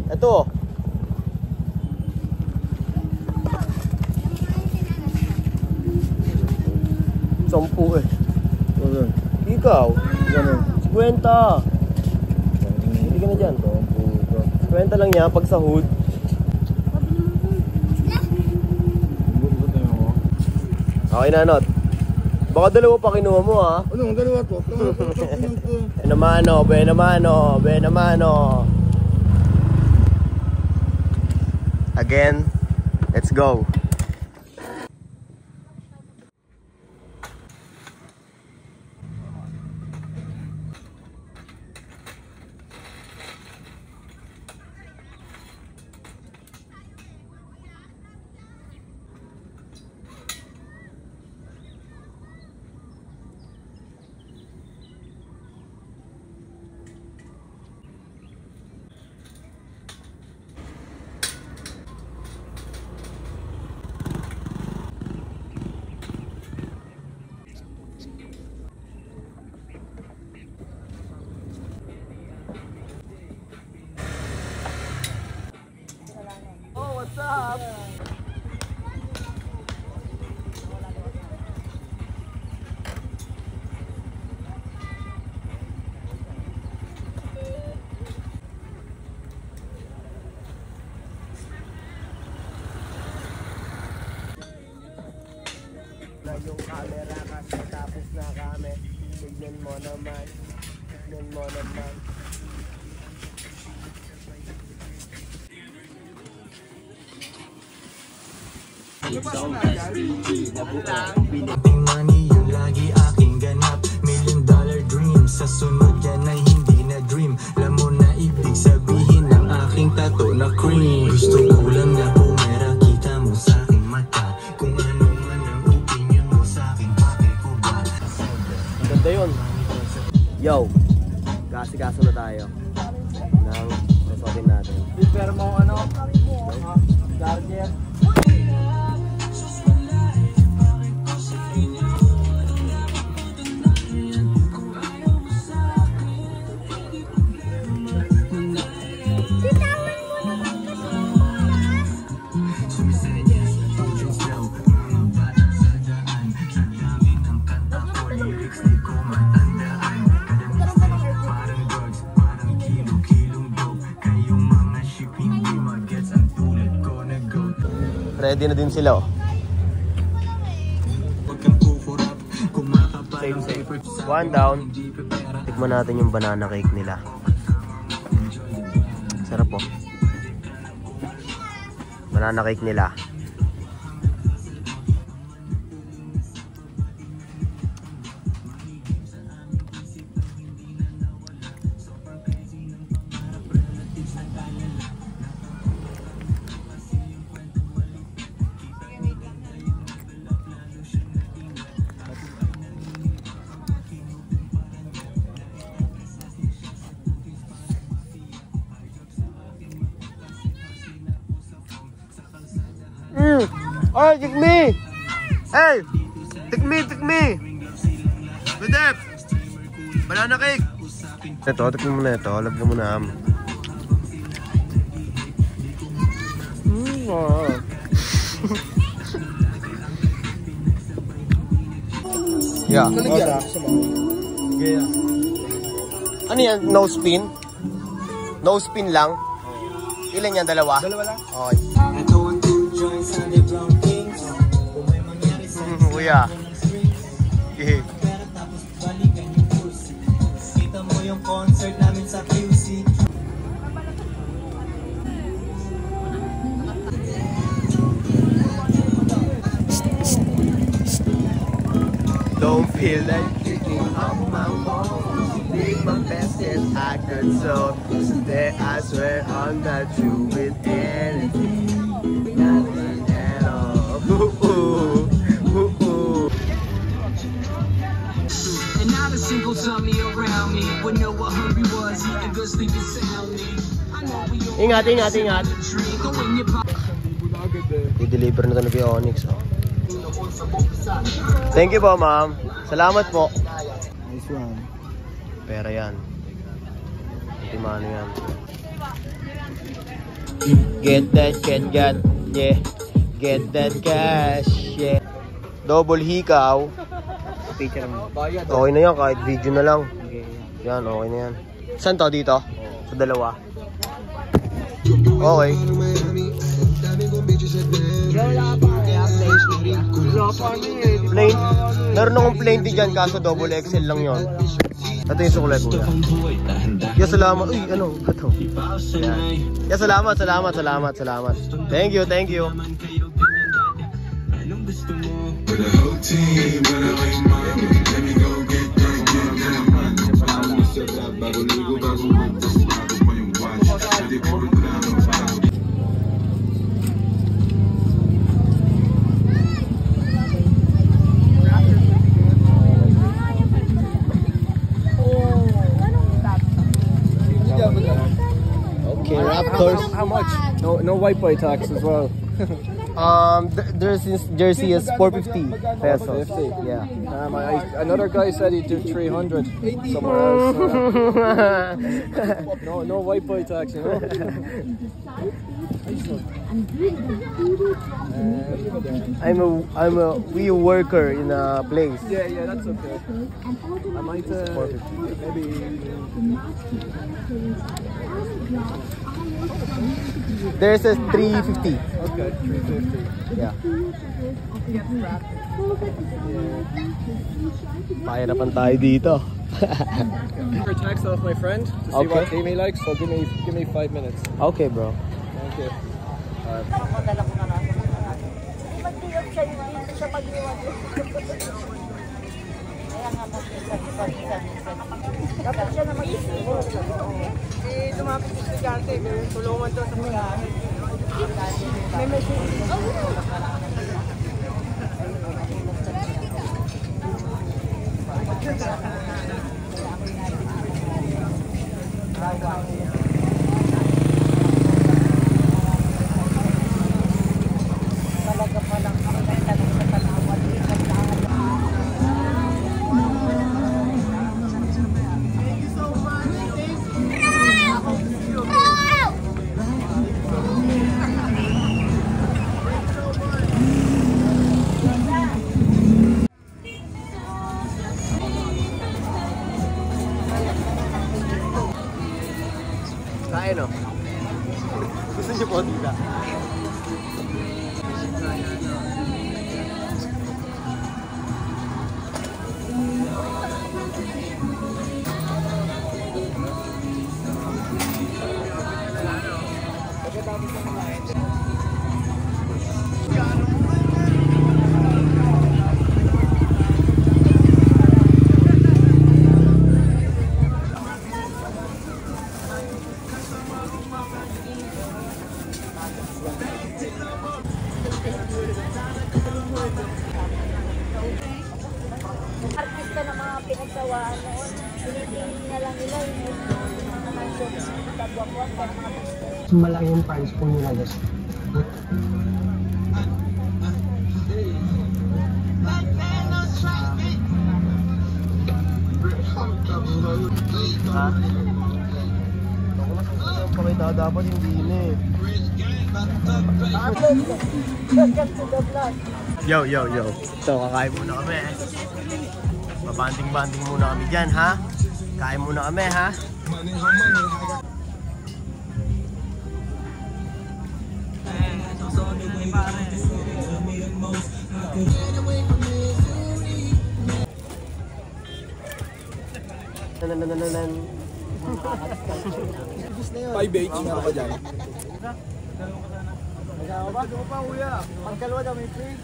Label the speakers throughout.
Speaker 1: Ito. Sampu eh. Ikaw? Ganun. 50. Hindi ka na dyan. 50 lang niya pag sahod. Okay na, Not. Baka dalawa pa kinuha mo, ha?
Speaker 2: Anong dalawa to?
Speaker 1: Benamano. Again, let's go. What's up? Na yung camera kasi tapos na kami. Tignan mo naman.
Speaker 3: Pinating money yung lagi aking ganap. $1 million dream. Sa sunod yan ay hindi na dream. Alam mo na ibig sabihin ng aking tato na cream. Gusto ko lang na pumera, kita mo sa aking mata. Kung ano man ang opinion mo sa aking pake ko ba.
Speaker 1: Ganda yun. Yo, kasi-kaso na tayo ng resortin natin.
Speaker 2: Pero mo ano? Garger.
Speaker 1: Ready na din sila, oh. Safe. One down. Tikman natin yung banana cake nila. Sarap, oh. Banana cake nila. Oh, take me! Hey! Take me! Bidep! Banana cake! Ito, tikman mo na ito. Lagyan mo na. Yeah. Ano yan? No spin? No spin lang? Ilan yan? Dalawa?
Speaker 2: Dalawa lang?
Speaker 1: Okay. Kuya.
Speaker 3: Kita mo yung concert namin sa QC.
Speaker 1: Don't feel like picking up my phone. Being my best as I could, so today I swear I'm not true with anything. Nothing at all.
Speaker 3: And not a single dummy around me would know what hungry was, eating good, sleeping soundly. I know we all
Speaker 1: Ingat. I-deliver na ito kay Onyx, oh. Thank you po, ma'am. Salamat po.
Speaker 2: Nice one.
Speaker 1: Pera yan. Timano yan. Get that yeah. Get that cash, yeah. Double hikaw.
Speaker 2: Picture mo. Bayad.
Speaker 1: Okay na yan, kahit video na lang.
Speaker 2: Okay.
Speaker 1: Yan, okay na yan. Saan to? Dito? Sa dalawa? Okay. Plain. Meron akong plain din dyan, kaso double XL lang yon. Ito yung suklet mo. Yeah, salamat. Uy, ano? Ito. Yeah, salamat. Thank you.
Speaker 3: With a whole team, but I ain't mine. Let me go get that money. Bago ligo, bago magtas, bago pa yung watch. Hindi ko rin lang ang bago.
Speaker 1: Okay, Raptors.
Speaker 2: How much? No Wi-Fi tax as well.
Speaker 1: There's this jersey is 450 pesos.
Speaker 2: 450?
Speaker 1: Yeah.
Speaker 2: Another guy said he'd do 300 somewhere else. No Wi-Fi tax, you know.
Speaker 1: I'm a wee worker in a place.
Speaker 2: Yeah, that's okay. I might maybe.
Speaker 1: There's a 350.
Speaker 2: Okay, 350.
Speaker 1: Yeah. Pahirapan tayo dito.
Speaker 2: For text off my friend to see
Speaker 1: Okay.
Speaker 2: what team he likes. So give me 5 minutes.
Speaker 1: Okay, bro.
Speaker 2: Thank you.
Speaker 4: Mag-iwan siya, hindi siya mag-iwan. Kaya nga mag-isa. Dapat siya na mag-iwan.
Speaker 2: Lumapit sa estudyante, tulungan daw sa pag-aaral.
Speaker 4: May message. Talaga palang kami nagtanong sa Tanawan.
Speaker 1: Kain, no? Gusto niyo po, tita?
Speaker 4: Artista na mga pinagsawaan noon, pinitingin na lang nila yung mga mansion sa Tabuapuan para mga business.
Speaker 5: Malaki yung price po nila guys.
Speaker 1: Ha? Ako pakita dapat hindi na eh.
Speaker 4: Welcome to the vlog.
Speaker 1: Yo. So, kakain muna kami. Babanding-banding muna kami dyan, ha? Kain muna kami, ha? Nananananan.
Speaker 2: 5H na ba dyan?
Speaker 1: Magkano pa, kuya? Pagkalwa daw may free.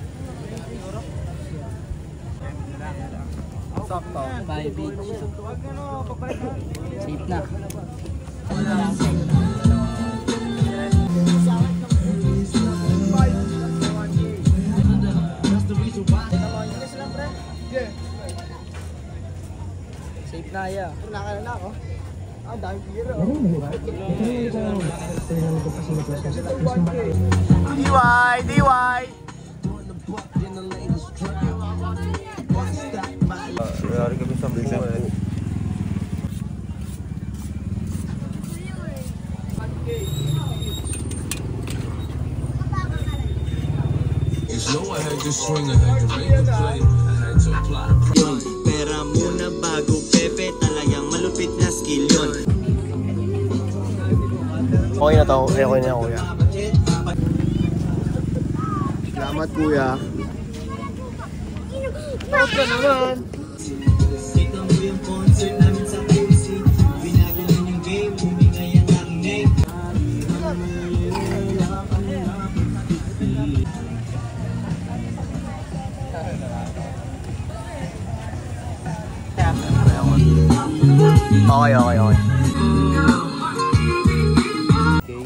Speaker 2: Sakto.
Speaker 5: 5 each. Safe na. Safe na ya.
Speaker 1: Nakala na ako. Ang dami pira. DY! Nangyari kami sa buko eh.
Speaker 3: low, I had to swing, I had to make a play, I had to apply.
Speaker 6: Yun, pera muna bago pepe, talagang malupit na skill yun.
Speaker 1: Okay na to, okay na kuya. Salamat kuya.
Speaker 2: Ito naman.
Speaker 6: Ikaw mo yung concert namin sa QC, binago lang yung game, umingay ang aking name.
Speaker 1: Okay. Okay,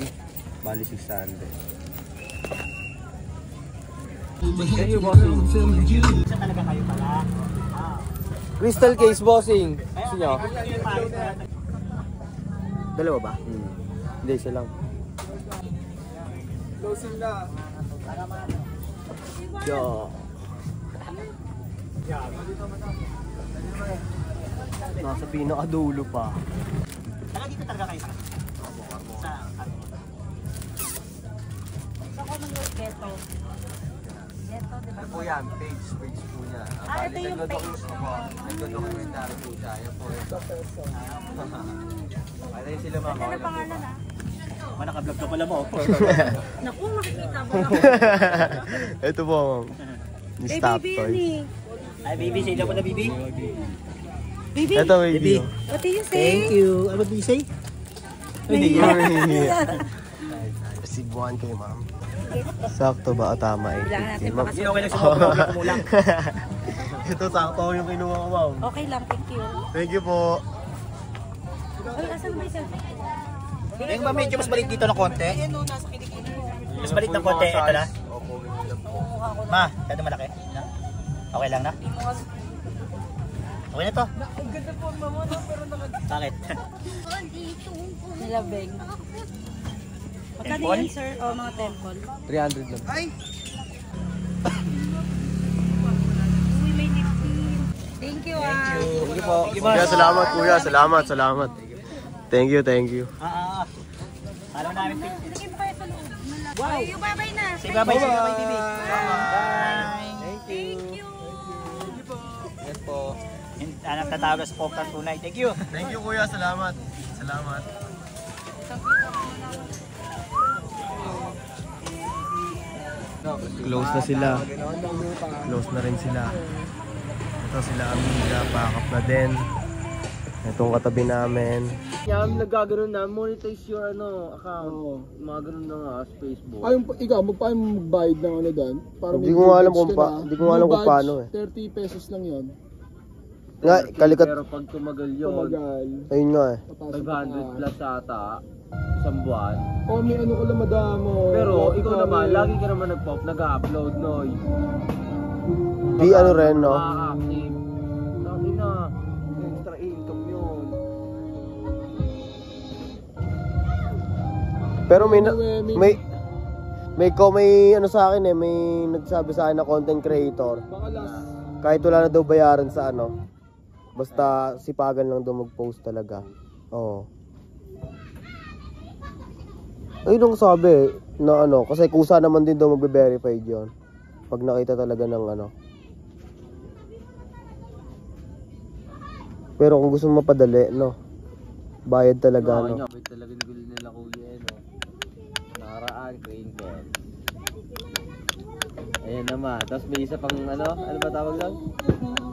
Speaker 1: bali 600.
Speaker 5: Thank you, bossing. Crystal case, bossing. Gusto nyo?
Speaker 1: Dalawa ba?
Speaker 5: Hindi, isa lang.
Speaker 2: Closing na.
Speaker 1: Yo. Nasa pinakadulo pa.
Speaker 6: Dito talaga kayo sa
Speaker 4: Sa Commonwealth Ghetto. Ghetto, di ba?
Speaker 1: Ano po yan? Page po niya.
Speaker 4: Ito yung page.
Speaker 1: Nagdodocumentary po siya. Yan po. Ano yung sila mga
Speaker 4: Ano pangalan ah?
Speaker 6: Manaka-vlog ka pala mo.
Speaker 4: Naku, makikita mo.
Speaker 1: Ito po, ma'am. Ni Stop Toys.
Speaker 6: Ay, baby, say mo na, baby.
Speaker 4: Baby,
Speaker 1: Ito, baby.
Speaker 4: what do you say?
Speaker 6: you. Ano ba say?
Speaker 1: Sibuan kay ma'am. Sakto ba? Tama eh.
Speaker 4: Bilangan natin baka
Speaker 6: Hindi, okay lang sa mga kumulang.
Speaker 1: Ito, sakto yung kinuha ko, ma'am.
Speaker 4: Okay lang, thank you.
Speaker 1: Thank you po.
Speaker 4: Ay, asan ba isa?
Speaker 6: Yung ba medyo mas balik dito ng konti? Mas balik ng konti, ito na.
Speaker 1: Opo, ganyan lang po.
Speaker 6: Ma, kaya malaki. Okay lang na? Okay na to.
Speaker 2: Ang ganda po mo no, pero
Speaker 6: Bakit?
Speaker 4: Nilabeng. Magkano
Speaker 6: Temple?
Speaker 4: yan, sir? O, mga temple?
Speaker 5: 300 lang.
Speaker 4: Uy, may lipstick. Thank you, ah.
Speaker 5: Thank you po.
Speaker 1: Kuya, salamat kuya. Salamat. Thank you.
Speaker 6: Alam namin.
Speaker 4: Sige pa kayo sa loob. Wow! Ay, yung babay na.
Speaker 6: Say bye-bye, say bye-bye, baby. Bye.
Speaker 5: Thank you.
Speaker 4: Thank you.
Speaker 5: Yes po.
Speaker 6: Anak tatawag sa Poktan tunay. Thank you.
Speaker 1: Thank you kuya. Salamat. Close na sila. Close na rin sila. Ito sila Amiga. Pakap na din. Itong katabi namin.
Speaker 5: Yan, nagkaganon na. Monetize your account. Mga ganun na nga sa Facebook.
Speaker 2: Ay, ikaw, paano magbayad ng ano doon?
Speaker 1: Hindi ko nga alam kung paano eh.
Speaker 2: 30 pesos lang yun.
Speaker 1: Nga, kalikat.
Speaker 5: Pero pag tumagal yun,
Speaker 2: Tumagal.
Speaker 1: Ayun nga eh.
Speaker 5: 500 plus ata. Isang buwan.
Speaker 2: O, may ano ko lang madamo.
Speaker 5: Pero ikaw naman, lagi ka naman nag-upload, no?
Speaker 1: Di ano rin, no?
Speaker 5: Active. Sabi na, extra income yun.
Speaker 1: Pero may ano sa akin eh, may nagsabi sa akin na content creator.
Speaker 2: Baka last.
Speaker 1: Kahit wala na daw bayaran sa ano. Basta sipagan lang daw mag-post talaga. Oo. Ayun ang sabi na ano, kasi kusa naman din daw magbe-verified yun. Pag nakita talaga ng ano. Pero kung gusto mo mapadali, no? Bayad talaga, no?
Speaker 5: May talagang gulo nila kuya, no? Nakaraan, crinkle. Ayan naman. Tapos may isa pang ano ba tawag lang?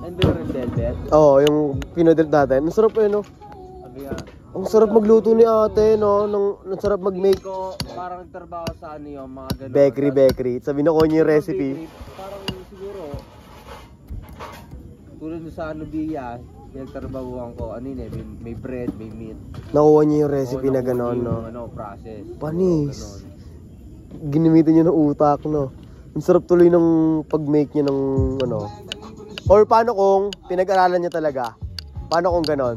Speaker 5: Endurance velvet.
Speaker 1: Oo, yung pinodelt natin. Ang sarap eh, no?
Speaker 5: Sabi nga,
Speaker 1: Ang sarap magluto ni ate, no? Ang sarap mag-make.
Speaker 5: ko parang nagtrabaho sa ano yung mga ganun.
Speaker 1: Bakery. Sabi na ko niya yung recipe.
Speaker 5: Parang siguro, tulad sa ano biya, pinagtrabahuan ko, ano yun eh, may bread, may meat.
Speaker 1: Nakuha niya yung recipe
Speaker 5: Oo,
Speaker 1: na
Speaker 5: nakuha
Speaker 1: gano'n,
Speaker 5: yung,
Speaker 1: no?
Speaker 5: Ano, process.
Speaker 1: Panis.
Speaker 5: Oo, ganun.
Speaker 1: Ginamitan niya ng utak, no? Ang sarap tuloy ng pag-make niya ng ano. Or paano kung pinag-aralan niya talaga? Paano kung gano'n?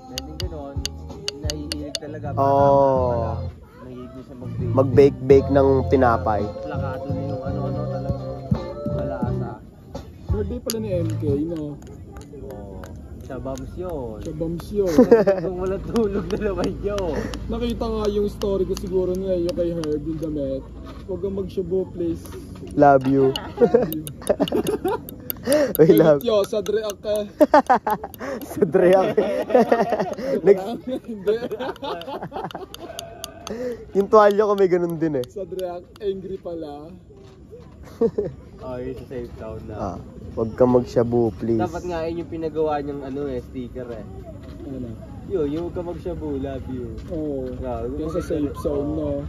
Speaker 5: Pwedeng ganun, naihilig talaga.
Speaker 1: Oo.
Speaker 5: Nahihilig niya sa mag-bake.
Speaker 1: Mag-bake ng tinapay.
Speaker 5: Plakado na yung ano talagang malasa.
Speaker 2: Birthday pala ni MK, no?
Speaker 5: Oo. Shabams yun.
Speaker 7: Shabams yun.
Speaker 5: Kung walang tulog na naman yun.
Speaker 7: Nakita nga yung story ko siguro nila yung kay Herb yung damit. Huwag kang mag-shabo, please.
Speaker 1: Love you. Uy, love.
Speaker 7: Yo, sa Dreak ka.
Speaker 1: Sa Dreak.
Speaker 7: Hindi.
Speaker 1: Yung tuwalya ko may ganun din eh.
Speaker 7: Sa Dreak, angry pala.
Speaker 5: Oh, yun sa safe town na.
Speaker 1: Ah, huwag kang mag-shabu, please.
Speaker 5: Dapat nga yun yung pinagawa niyang ano eh, sticker eh.
Speaker 7: Ano?
Speaker 5: Yung huwag ka mag-shabu, love you.
Speaker 7: Oo.
Speaker 5: Yeah,
Speaker 7: Yung sa safe zone, no?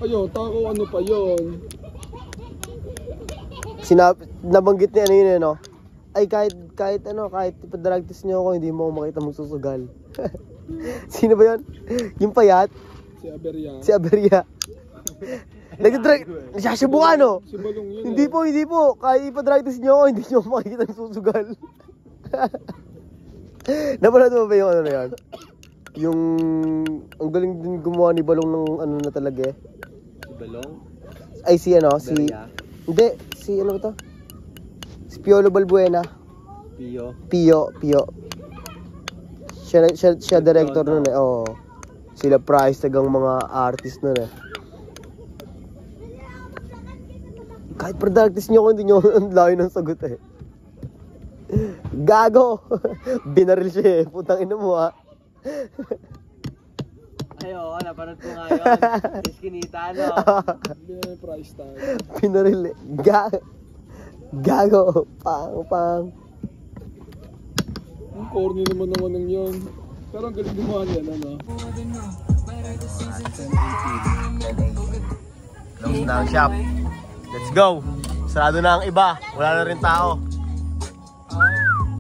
Speaker 7: Ayun, tako ano pa yun?
Speaker 1: Nabanggit niya ano yun eh, no? Ay, kahit ipadrag test niyo ako, hindi mo ako makita magsusugal. Sino ba yun? Yung payat?
Speaker 7: Si Aberia.
Speaker 1: Si Aberia. Nag-drag, nagsasyabu ka, no?
Speaker 7: Si Balong yun.
Speaker 1: Hindi po. Kahit ipadrag test niyo ako, hindi niyo ako makikita magsusugal. Napanood mo ba yung ano na yan? Yung, ang galing din gumawa ni Balong ng ano na talaga eh.
Speaker 5: Si Balong?
Speaker 1: Ay, si ano, si...
Speaker 5: Beria?
Speaker 1: Hindi, si ano ba to? Si Piolo Balbuena.
Speaker 5: Pio?
Speaker 1: Pio. Siya director nun eh, oo. Sila price tagang mga artist nun eh. Kahit productis nyo ko, hindi nyo ang layo ng sagot eh. Gago! Binaril siya eh, putang ina mo ha.
Speaker 5: Ay, oo, napanood ko nga yun. Iskinita, no?
Speaker 7: Hindi na yung price tag.
Speaker 1: Binaril eh. Gago! Pang!
Speaker 7: Ang corny naman ng yun. Pero ang galing gumawa niya, ano?
Speaker 1: Close na ang shop. Let's go! Sarado na ang iba. Wala na rin tao.